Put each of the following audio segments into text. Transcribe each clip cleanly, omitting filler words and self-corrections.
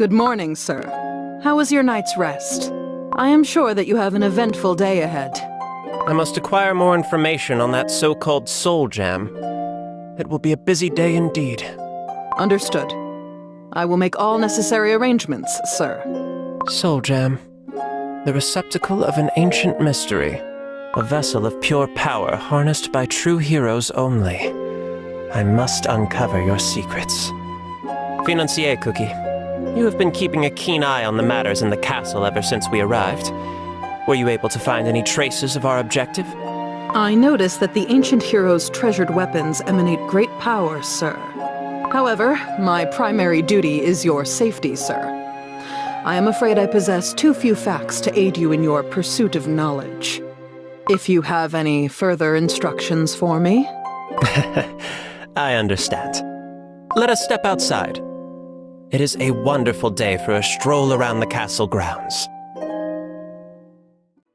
Good morning, sir. How was your night's rest? I am sure that you have an eventful day ahead. I must acquire more information on that so-called Soul Gem. It will be a busy day indeed. Understood. I will make all necessary arrangements, sir. Soul Gem. The receptacle of an ancient mystery. A vessel of pure power harnessed by true heroes only. I must uncover your secrets. Financier Cookie, you have been keeping a keen eye on the matters in the castle ever since we arrived. Were you able to find any traces of our objective? I noticed that the ancient hero's treasured weapons emanate great power, sir. However, my primary duty is your safety, sir. I am afraid I possess too few facts to aid you in your pursuit of knowledge. If you have any further instructions for me? I understand. Let us step outside. It is a wonderful day for a stroll around the castle grounds.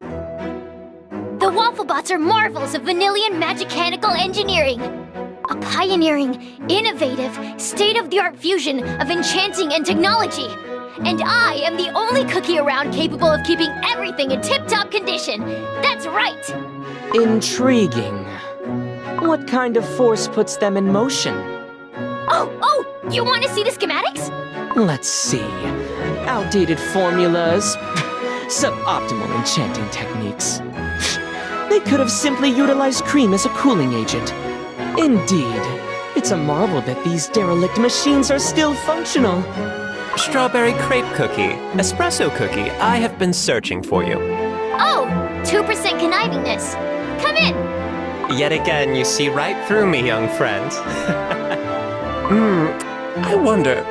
The Wafflebots are marvels of Vanillian magicanical engineering. A pioneering, innovative, state-of-the-art fusion of enchanting and technology. And I am the only cookie around capable of keeping everything in tip-top condition. That's right! Intriguing. What kind of force puts them in motion? Oh, you want to see the schematics? Let's see. Outdated formulas, suboptimal enchanting techniques. They could have simply utilized cream as a cooling agent. Indeed, it's a marvel that these derelict machines are still functional. Strawberry crepe cookie, espresso cookie, I have been searching for you. Oh, 2% connivingness. Come in. Yet again, you see right through me, young friend. I wonder,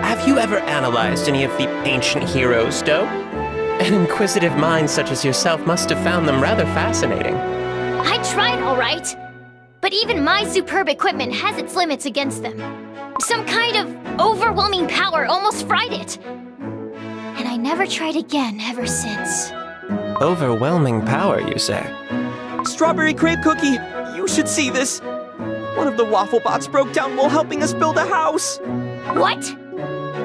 have you ever analyzed any of the ancient heroes, Doe? An inquisitive mind such as yourself must have found them rather fascinating. I tried, all right. But even my superb equipment has its limits against them. Some kind of overwhelming power almost fried it. And I never tried again ever since. Overwhelming power, you say? Strawberry crepe cookie, you should see this. One of the Wafflebots broke down while helping us build a house. What?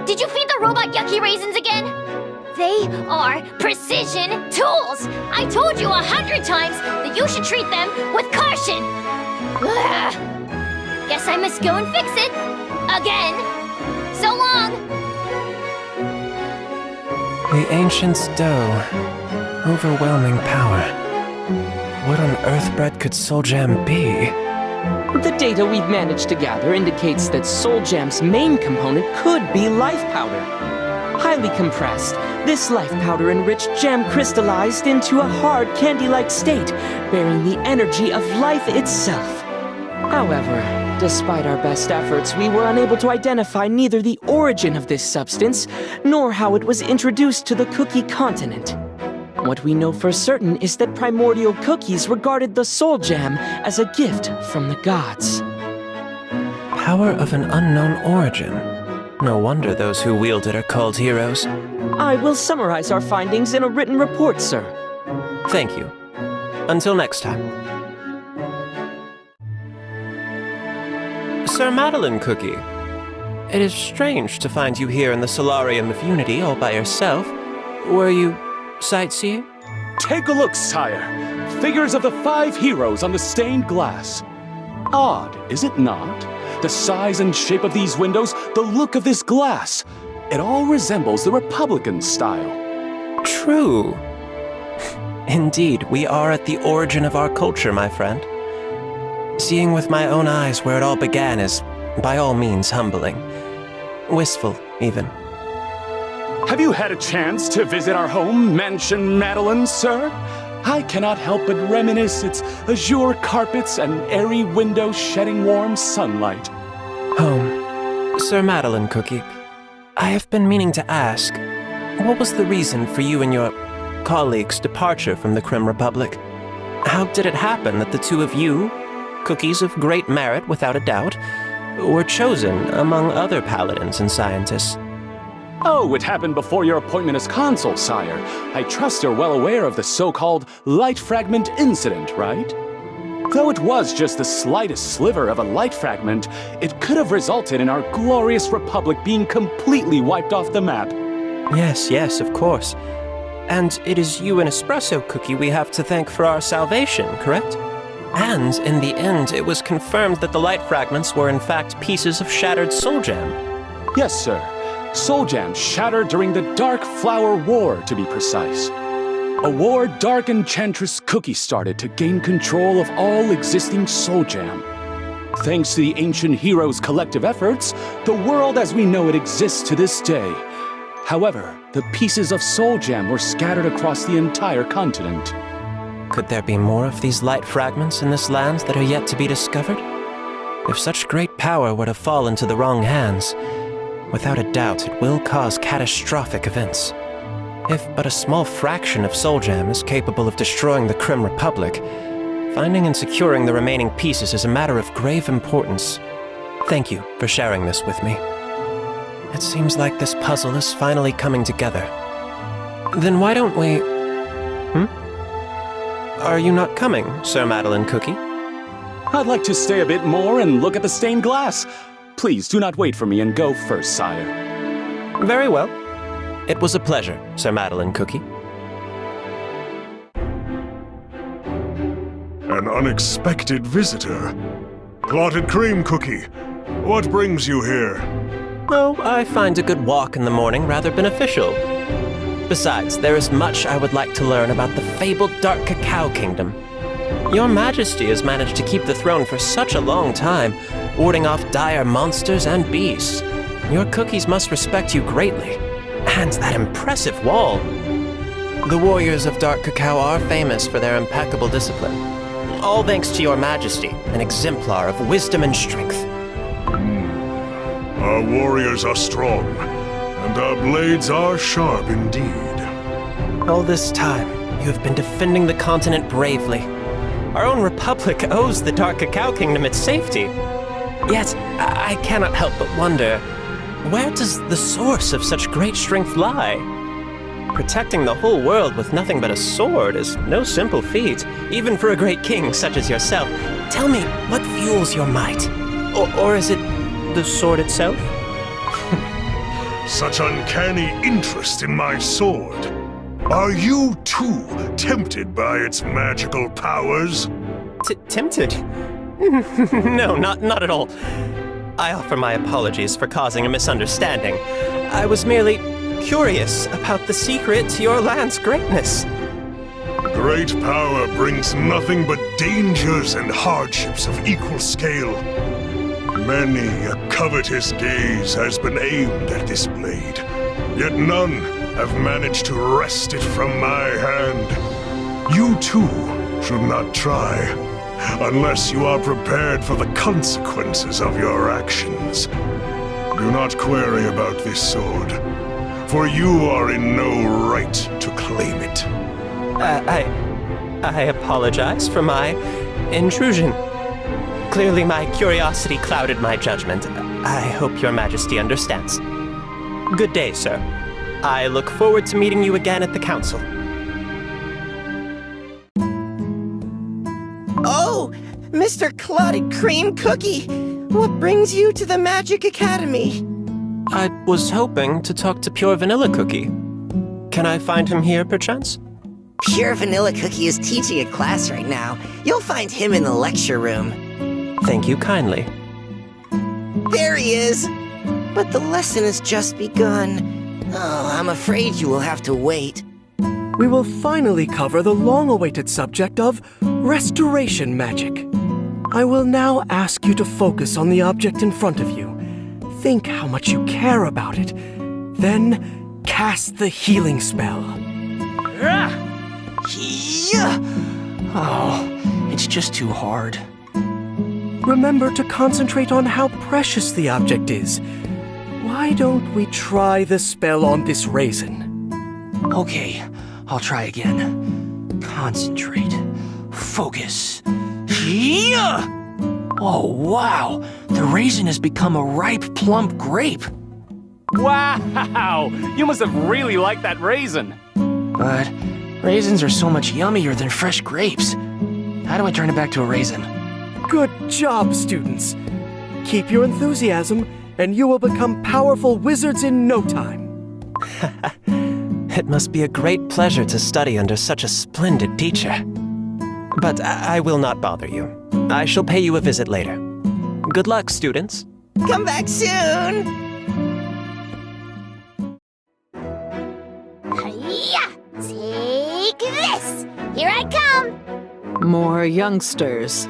Did you feed the robot yucky raisins again? They are precision tools! I told you 100 times that you should treat them with caution! Ugh. Guess I must go and fix it. Again. So long! The Ancient's Doe. Overwhelming power. What on earth bread could Soul Gem be? The data we've managed to gather indicates that Soul Gem's main component could be life powder. Highly compressed, this life powder-enriched gem crystallized into a hard candy-like state, bearing the energy of life itself. However, despite our best efforts, we were unable to identify neither the origin of this substance, nor how it was introduced to the Cookie continent. What we know for certain is that primordial cookies regarded the Soul Gem as a gift from the gods. Power of an unknown origin. No wonder those who wield it are called heroes. I will summarize our findings in a written report, sir. Thank you. Until next time. Sir Madeline Cookie, it is strange to find you here in the Solarium of Unity all by yourself. Were you sightseeing? Take a look, sire. Figures of the 5 heroes on the stained glass. Odd, is it not? The size and shape of these windows, the look of this glass. It all resembles the Republican style. True. Indeed, we are at the origin of our culture, my friend. Seeing with my own eyes where it all began is, by all means, humbling. Wistful, even. Have you had a chance to visit our home, Mansion Madeline, sir? I cannot help but reminisce its azure carpets and airy windows shedding warm sunlight. Home. Sir Madeline Cookie, I have been meaning to ask, what was the reason for you and your colleagues' departure from the Crim Republic? How did it happen that the two of you, cookies of great merit without a doubt, were chosen among other paladins and scientists? Oh, it happened before your appointment as consul, sire. I trust you're well aware of the so-called light fragment incident, right? Though it was just the slightest sliver of a light fragment, it could have resulted in our glorious Republic being completely wiped off the map. Yes, of course. And it is you and Espresso Cookie we have to thank for our salvation, correct? And in the end, it was confirmed that the light fragments were in fact pieces of shattered Soul Jam. Yes, sir. Soul Jam shattered during the Dark Flower War, to be precise. A war Dark Enchantress Cookie started to gain control of all existing Soul Jam. Thanks to the ancient heroes' collective efforts, the world as we know it exists to this day. However, the pieces of Soul Jam were scattered across the entire continent. Could there be more of these light fragments in this land that are yet to be discovered? If such great power were to fall into the wrong hands, without a doubt it will cause catastrophic events. If but a small fraction of Soul Jam is capable of destroying the Krim Republic, finding and securing the remaining pieces is a matter of grave importance. Thank you for sharing this with me. It seems like this puzzle is finally coming together. Then why don't we... Are you not coming, Sir Madeline Cookie? I'd like to stay a bit more and look at the stained glass. Please do not wait for me and go first, sire. Very well. It was a pleasure, Sir Madeline Cookie. An unexpected visitor. Clotted Cream Cookie, what brings you here? Oh, I find a good walk in the morning rather beneficial. Besides, there is much I would like to learn about the fabled Dark Cacao Kingdom. Your Majesty has managed to keep the throne for such a long time, warding off dire monsters and beasts. Your cookies must respect you greatly. And that impressive wall! The warriors of Dark Cacao are famous for their impeccable discipline. All thanks to your Majesty, an exemplar of wisdom and strength. Our warriors are strong, and our blades are sharp indeed. All this time, you have been defending the continent bravely. Our own Republic owes the Dark Cacao Kingdom its safety. Yet, I cannot help but wonder, where does the source of such great strength lie? Protecting the whole world with nothing but a sword is no simple feat, even for a great king such as yourself. Tell me, what fuels your might? Or is it the sword itself? Such uncanny interest in my sword. Are you too tempted by its magical powers? Tempted? No, not at all. I offer my apologies for causing a misunderstanding. I was merely curious about the secret to your land's greatness. Great power brings nothing but dangers and hardships of equal scale. Many a covetous gaze has been aimed at this blade, yet none have managed to wrest it from my hand. You too should not try, unless you are prepared for the consequences of your actions. Do not query about this sword, for you are in no right to claim it. I apologize for my intrusion. Clearly my curiosity clouded my judgment. I hope your Majesty understands. Good day, sir. I look forward to meeting you again at the council. Oh, Mr. Clotted Cream Cookie, what brings you to the Magic Academy? I was hoping to talk to Pure Vanilla Cookie. Can I find him here, perchance? Pure Vanilla Cookie is teaching a class right now. You'll find him in the lecture room. Thank you kindly. There he is! But the lesson has just begun. Oh, I'm afraid you will have to wait. We will finally cover the long-awaited subject of restoration magic. I will now ask you to focus on the object in front of you. Think how much you care about it. Then, cast the healing spell. Yeah! Oh, it's just too hard. Remember to concentrate on how precious the object is. Why don't we try the spell on this raisin? Okay, I'll try again. Concentrate. Focus. Yeah! Oh, wow! The raisin has become a ripe, plump grape. Wow! You must have really liked that raisin. But raisins are so much yummier than fresh grapes. How do I turn it back to a raisin? Good job, students. Keep your enthusiasm, and you will become powerful wizards in no time. It must be a great pleasure to study under such a splendid teacher. But I will not bother you. I shall pay you a visit later. Good luck, students. Come back soon! Hiya! Take this! Here I come! More youngsters.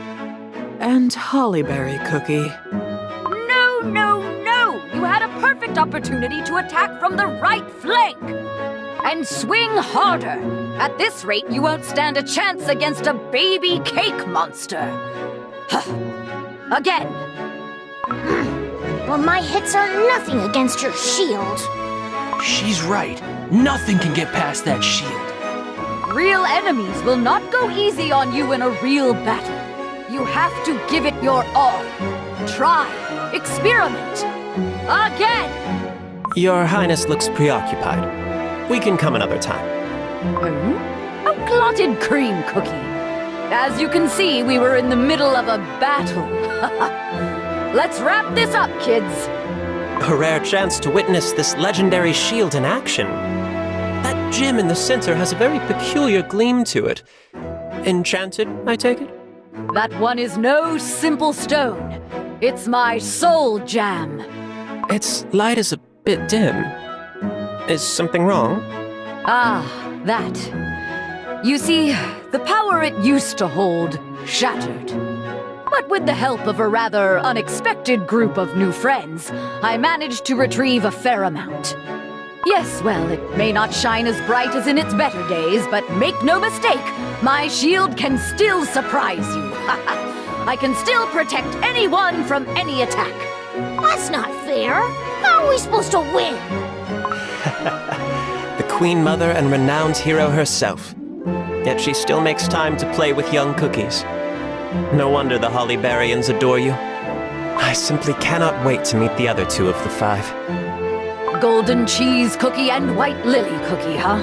And Hollyberry Cookie. No, no, no! You had a perfect opportunity to attack from the right flank! And swing harder! At this rate, you won't stand a chance against a baby cake monster! Again! Well, my hits are nothing against your shield. She's right. Nothing can get past that shield. Real enemies will not go easy on you in a real battle. You have to give it your all. Try. Experiment. Again! Your Highness looks preoccupied. We can come another time. A clotted cream cookie. As you can see, we were in the middle of a battle. Let's wrap this up, kids. A rare chance to witness this legendary shield in action. That gem in the center has a very peculiar gleam to it. Enchanted, I take it? That one is no simple stone. It's my soul jam. Its light is a bit dim. Is something wrong? Ah, that. You see, the power it used to hold shattered. But with the help of a rather unexpected group of new friends, I managed to retrieve a fair amount. Yes, well, it may not shine as bright as in its better days, but make no mistake, my shield can still surprise you. I can still protect anyone from any attack. That's not fair. How are we supposed to win? The Queen Mother and renowned hero herself. Yet she still makes time to play with young cookies. No wonder the Hollyberryans adore you. I simply cannot wait to meet the other two of the five. Golden cheese cookie and white lily cookie, huh?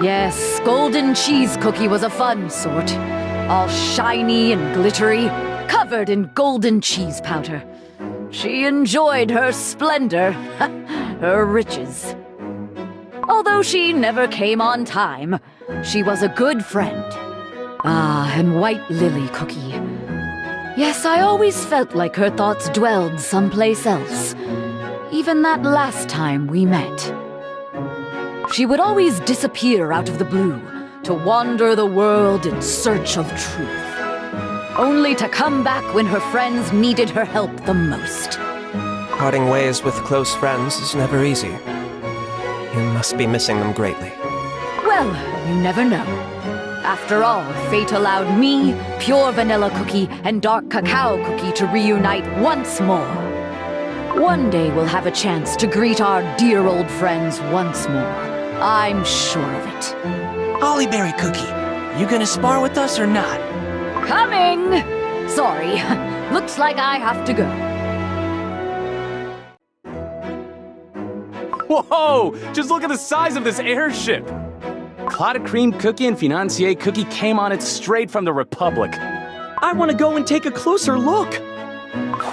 Yes, golden cheese cookie was a fun sort. All shiny and glittery, covered in golden cheese powder. She enjoyed her splendor, her riches. Although she never came on time, she was a good friend. Ah, and white lily cookie. Yes, I always felt like her thoughts dwelled someplace else. Even that last time we met. She would always disappear out of the blue to wander the world in search of truth. Only to come back when her friends needed her help the most. Parting ways with close friends is never easy. You must be missing them greatly. Well, you never know. After all, fate allowed me, Pure Vanilla Cookie, and Dark Cacao Cookie to reunite once more. One day we'll have a chance to greet our dear old friends once more. I'm sure of it. Hollyberry Cookie, you gonna spar with us or not? Coming! Sorry, looks like I have to go. Whoa! Just look at the size of this airship! Clotted Cream Cookie and Financier Cookie came on it straight from the Republic. I want to go and take a closer look.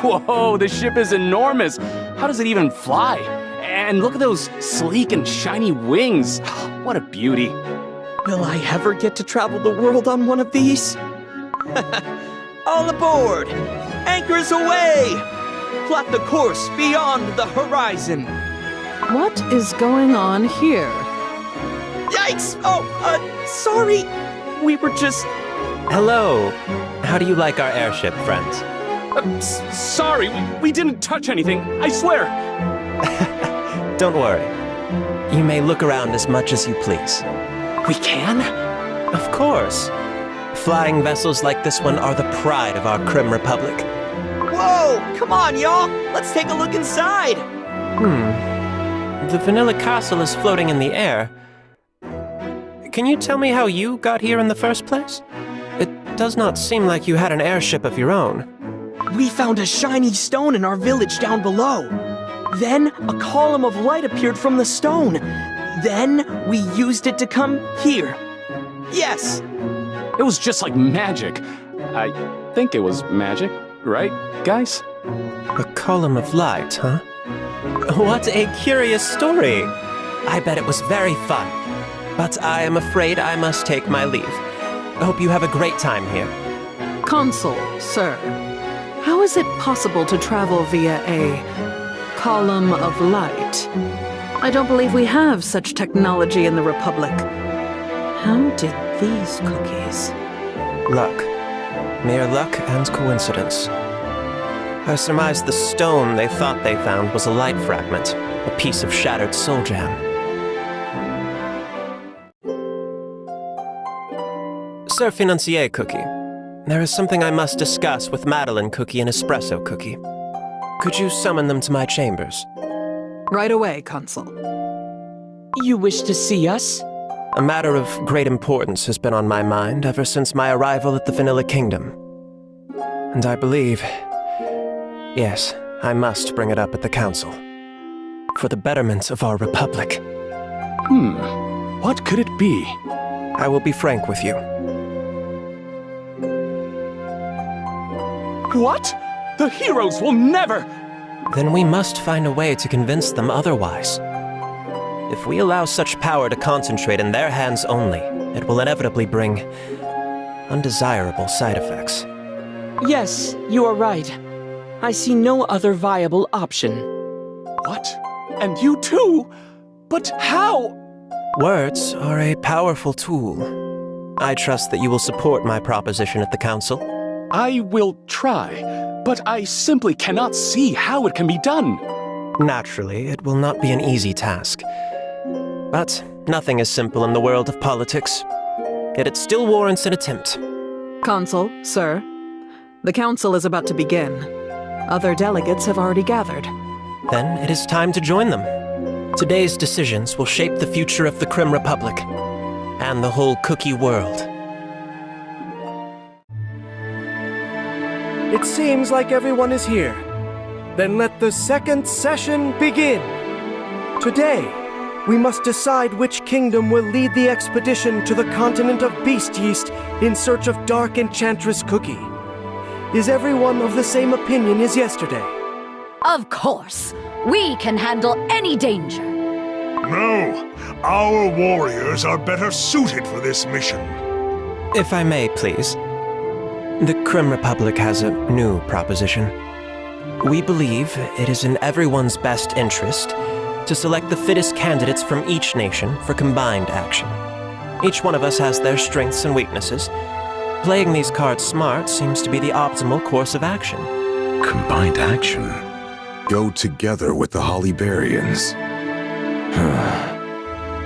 Whoa, the ship is enormous! How does it even fly? And look at those sleek and shiny wings. What a beauty. Will I ever get to travel the world on one of these? All aboard! Anchors away! Plot the course beyond the horizon. What is going on here? Yikes! Oh, sorry. We were just... Hello. How do you like our airship, friends? Sorry, we didn't touch anything, I swear. Don't worry. You may look around as much as you please. We can? Of course. Flying vessels like this one are the pride of our Crim Republic. Whoa! Come on, y'all! Let's take a look inside! The Vanilla Castle is floating in the air. Can you tell me how you got here in the first place? It does not seem like you had an airship of your own. We found a shiny stone in our village down below. Then, a column of light appeared from the stone. Then, we used it to come here. Yes! It was just like magic. I think it was magic, right, guys? A column of light, huh? What a curious story! I bet it was very fun. But I am afraid I must take my leave. I hope you have a great time here. Consul, sir. How is it possible to travel via a column of light? I don't believe we have such technology in the Republic. How did these cookies? Luck. Mere luck and coincidence. I surmise the stone they thought they found was a light fragment, a piece of shattered soul jam. Sir Financier Cookie, there is something I must discuss with Madeline Cookie and Espresso Cookie. Could you summon them to my chambers? Right away, Consul. You wish to see us? A matter of great importance has been on my mind ever since my arrival at the Vanilla Kingdom. And I believe, yes, I must bring it up at the Council. For the betterment of our Republic. What could it be? I will be frank with you. What? The heroes will never! Then we must find a way to convince them otherwise. If we allow such power to concentrate in their hands only, it will inevitably bring undesirable side effects. Yes, you are right. I see no other viable option. What? And you too? But how? Words are a powerful tool. I trust that you will support my proposition at the Council. I will try, but I simply cannot see how it can be done. Naturally, it will not be an easy task. But nothing is simple in the world of politics. Yet it still warrants an attempt. Consul, sir. The Council is about to begin. Other delegates have already gathered. Then it is time to join them. Today's decisions will shape the future of the Krim Republic and the whole cookie world. It seems like everyone is here. Then let the second session begin. Today, we must decide which kingdom will lead the expedition to the continent of Beast Yeast in search of Dark Enchantress Cookie. Is everyone of the same opinion as yesterday? Of course. We can handle any danger. No! Our warriors are better suited for this mission. If I may, please. The Krim Republic has a new proposition. We believe it is in everyone's best interest to select the fittest candidates from each nation for combined action. Each one of us has their strengths and weaknesses. Playing these cards smart seems to be the optimal course of action. Combined action? Go together with the Hollybarians.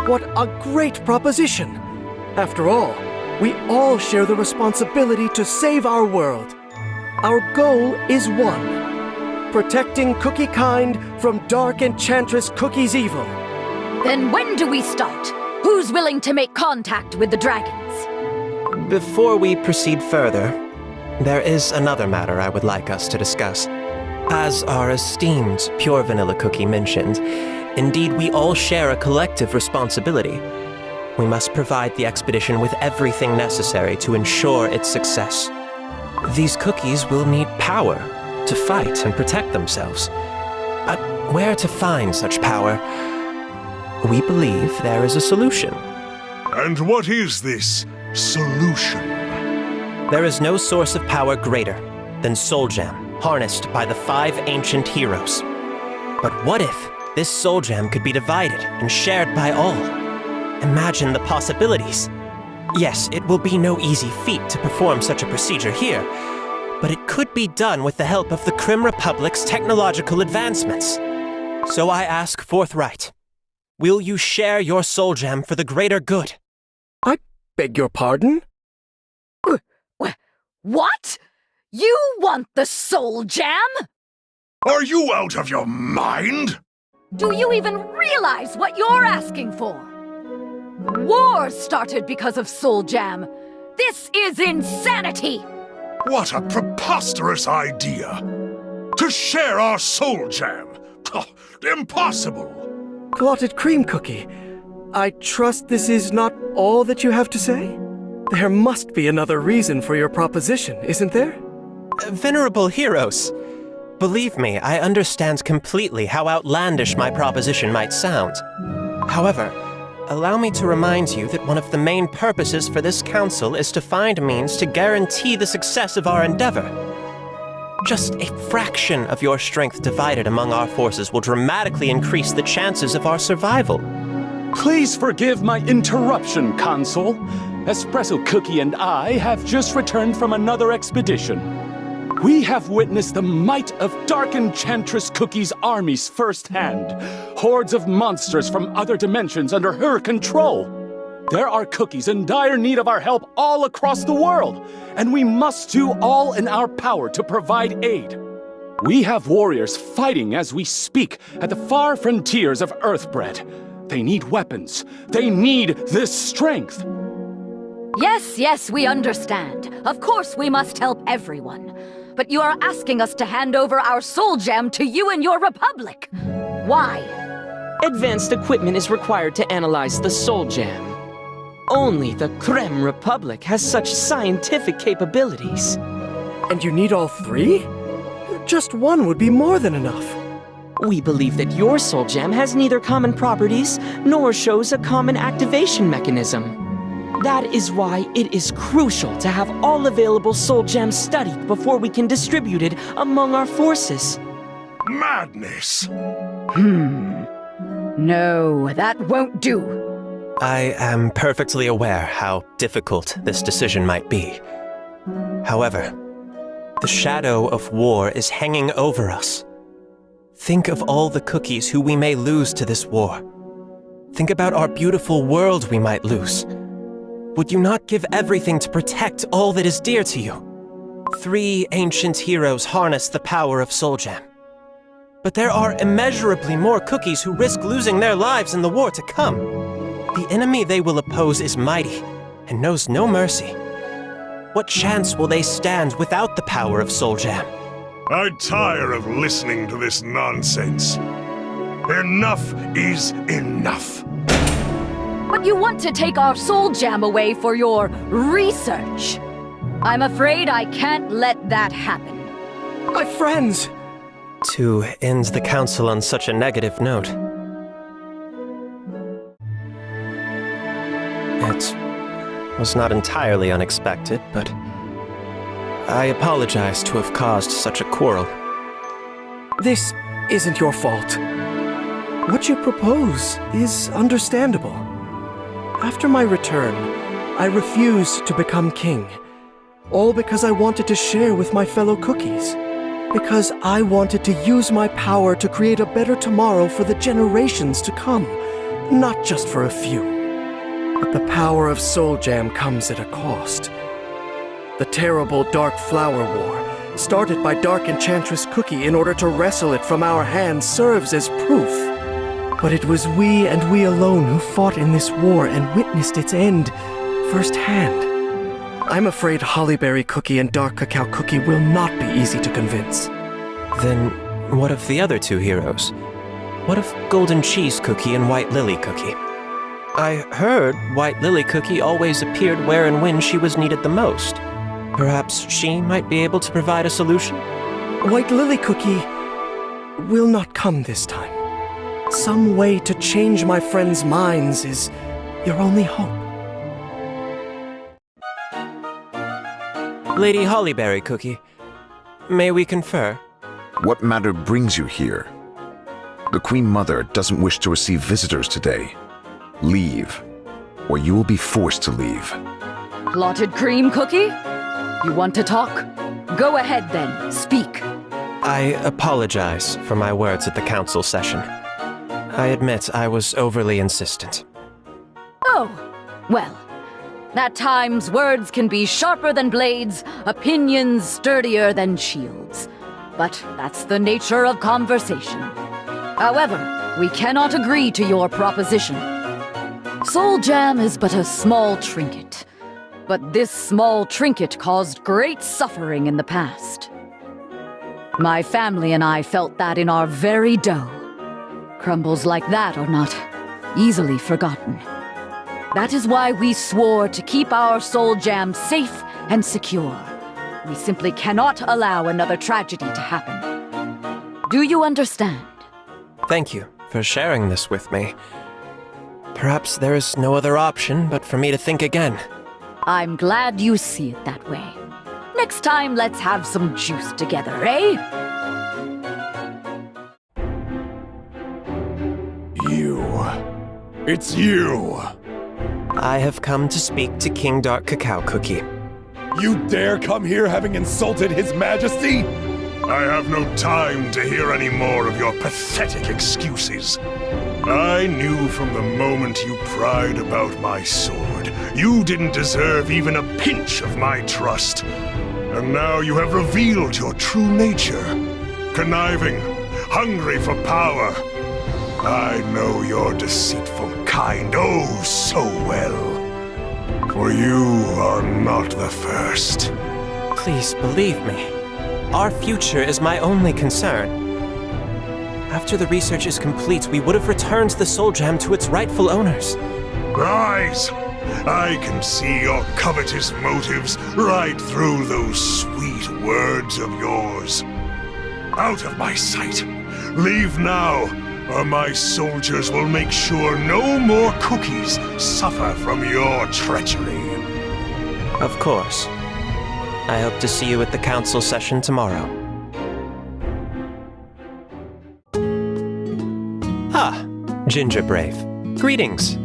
What a great proposition! After all, we all share the responsibility to save our world. Our goal is one: protecting Cookie Kind from Dark Enchantress Cookie's evil. Then when do we start? Who's willing to make contact with the dragons? Before we proceed further, there is another matter I would like us to discuss. As our esteemed Pure Vanilla Cookie mentioned, indeed we all share a collective responsibility. We must provide the expedition with everything necessary to ensure its success. These cookies will need power to fight and protect themselves. But where to find such power? We believe there is a solution. And what is this solution? There is no source of power greater than Soul Jam, harnessed by the 5 ancient heroes. But what if this Soul Jam could be divided and shared by all? Imagine the possibilities. Yes, it will be no easy feat to perform such a procedure here, but it could be done with the help of the Krim Republic's technological advancements. So I ask forthright, will you share your Soul Gem for the greater good? I beg your pardon? What? You want the Soul Jam? Are you out of your mind? Do you even realize what you're asking for? Wars started because of Soul Jam. This is insanity! What a preposterous idea! To share our Soul Jam! Oh, impossible! Clotted Cream Cookie, I trust this is not all that you have to say? There must be another reason for your proposition, isn't there? Venerable heroes, believe me, I understand completely how outlandish my proposition might sound. However, allow me to remind you that one of the main purposes for this council is to find means to guarantee the success of our endeavor. Just a fraction of your strength divided among our forces will dramatically increase the chances of our survival. Please forgive my interruption, Consul. Espresso Cookie and I have just returned from another expedition. We have witnessed the might of Dark Enchantress Cookie's armies firsthand. Hordes of monsters from other dimensions under her control. There are cookies in dire need of our help all across the world, and we must do all in our power to provide aid. We have warriors fighting as we speak at the far frontiers of Earthbread. They need weapons. They need this strength. Yes, we understand. Of course we must help everyone. But you are asking us to hand over our soul gem to you and your republic. Why? Advanced equipment is required to analyze the soul gem. Only the Creme Republic has such scientific capabilities. And you need all three? Just one would be more than enough. We believe that your soul gem has neither common properties nor shows a common activation mechanism. That is why it is crucial to have all available soul gems studied before we can distribute it among our forces. Madness! No, that won't do. I am perfectly aware how difficult this decision might be. However, the shadow of war is hanging over us. Think of all the cookies who we may lose to this war. Think about our beautiful world we might lose. Would you not give everything to protect all that is dear to you? 3 ancient heroes harness the power of Soul Gem. But there are immeasurably more cookies who risk losing their lives in the war to come. The enemy they will oppose is mighty and knows no mercy. What chance will they stand without the power of Soul Gem? I tire of listening to this nonsense. Enough is enough. But you want to take our soul gem away for your research. I'm afraid I can't let that happen. My friends! To end the council on such a negative note. It was not entirely unexpected, but I apologize to have caused such a quarrel. This isn't your fault. What you propose is understandable. After my return, I refused to become king. All because I wanted to share with my fellow cookies. Because I wanted to use my power to create a better tomorrow for the generations to come, not just for a few. But the power of Soul Jam comes at a cost. The terrible Dark Flower War, started by Dark Enchantress Cookie in order to wrestle it from our hands, serves as proof. But it was we and we alone who fought in this war and witnessed its end firsthand. I'm afraid Hollyberry Cookie and Dark Cacao Cookie will not be easy to convince. Then what of the other 2 heroes? What of Golden Cheese Cookie and White Lily Cookie? I heard White Lily Cookie always appeared where and when she was needed the most. Perhaps she might be able to provide a solution? White Lily Cookie will not come this time. Some way to change my friends' minds is your only hope. Lady Hollyberry Cookie, may we confer? What matter brings you here? The Queen Mother doesn't wish to receive visitors today. Leave, or you will be forced to leave. Clotted cream cookie? You want to talk? Go ahead then, speak. I apologize for my words at the council session. I admit I was overly insistent. Oh, well. At times, words can be sharper than blades, opinions sturdier than shields. But that's the nature of conversation. However, we cannot agree to your proposition. Soul Jam is but a small trinket. But this small trinket caused great suffering in the past. My family and I felt that in our very dough. Crumbles like that are not easily forgotten. That is why we swore to keep our soul jam safe and secure. We simply cannot allow another tragedy to happen. Do you understand? Thank you for sharing this with me. Perhaps there is no other option but for me to think again. I'm glad you see it that way. Next time, let's have some juice together, eh? You. It's you. I have come to speak to King Dark Cacao Cookie. You dare come here having insulted His Majesty? I have no time to hear any more of your pathetic excuses. I knew from the moment you pried about my sword, you didn't deserve even a pinch of my trust. And now you have revealed your true nature. Conniving, hungry for power. I know your deceitful kind oh so well. For you are not the first. Please believe me. Our future is my only concern. After the research is complete, we would have returned the Soul Gem to its rightful owners. Rise! I can see your covetous motives right through those sweet words of yours. Out of my sight. Leave now, or my soldiers will make sure no more cookies suffer from your treachery. Of course. I hope to see you at the council session tomorrow. Ah, Ginger Brave. Greetings.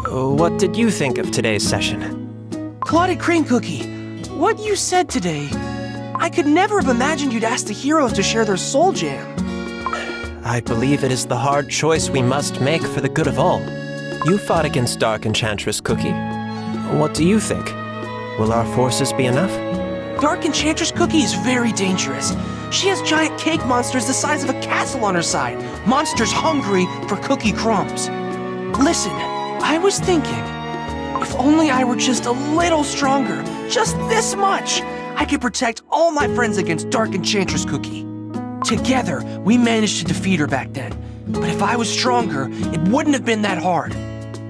What did you think of today's session? Clotted Cream Cookie, what you said today, I could never have imagined you'd ask the heroes to share their soul jam. I believe it is the hard choice we must make for the good of all. You fought against Dark Enchantress Cookie. What do you think? Will our forces be enough? Dark Enchantress Cookie is very dangerous. She has giant cake monsters the size of a castle on her side. Monsters hungry for cookie crumbs. Listen, I was thinking, if only I were just a little stronger, just this much, I could protect all my friends against Dark Enchantress Cookie. Together, we managed to defeat her back then. But if I was stronger, it wouldn't have been that hard.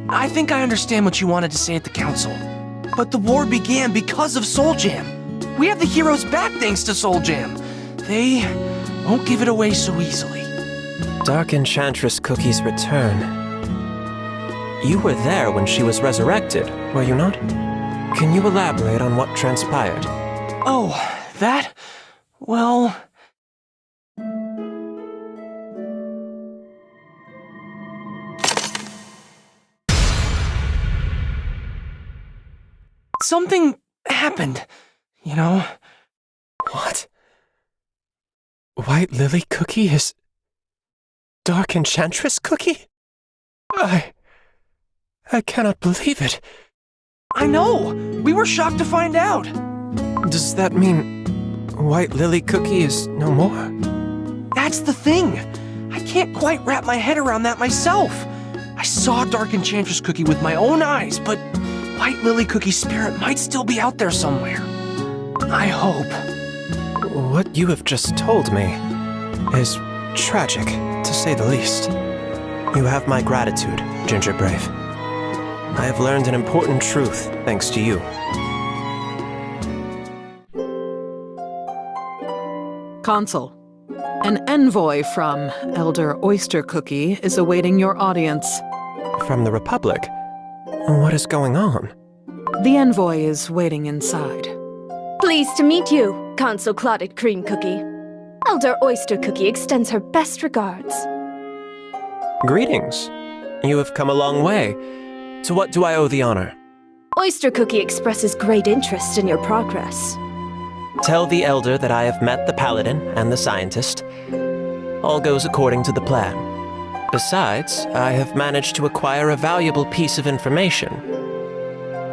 I think I understand what you wanted to say at the council. But the war began because of Soul Jam. We have the heroes back thanks to Soul Jam. They won't give it away so easily. Dark Enchantress Cookie's return. You were there when she was resurrected, were you not? Can you elaborate on what transpired? Oh, that? Well... something happened, you know? What? White Lily Cookie is... Dark Enchantress Cookie? I cannot believe it. I know! We were shocked to find out! Does that mean White Lily Cookie is no more? That's the thing! I can't quite wrap my head around that myself. I saw Dark Enchantress Cookie with my own eyes, but White Lily Cookie's spirit might still be out there somewhere. I hope. What you have just told me is tragic, to say the least. You have my gratitude, Ginger Brave. I have learned an important truth thanks to you. Consul, an envoy from Elder Oyster Cookie is awaiting your audience. From the Republic? What is going on? The envoy is waiting inside. Pleased to meet you, Consul Clotted Cream Cookie. Elder Oyster Cookie extends her best regards. Greetings. You have come a long way. To what do I owe the honor? Oyster Cookie expresses great interest in your progress. Tell the Elder that I have met the Paladin and the Scientist. All goes according to the plan. Besides, I have managed to acquire a valuable piece of information.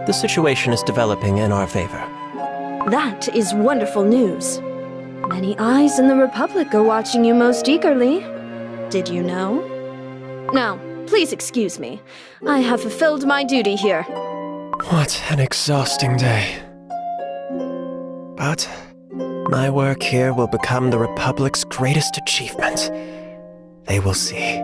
The situation is developing in our favor. That is wonderful news. Many eyes in the Republic are watching you most eagerly. Did you know? Now, please excuse me. I have fulfilled my duty here. What an exhausting day. But my work here will become the Republic's greatest achievement. They will see.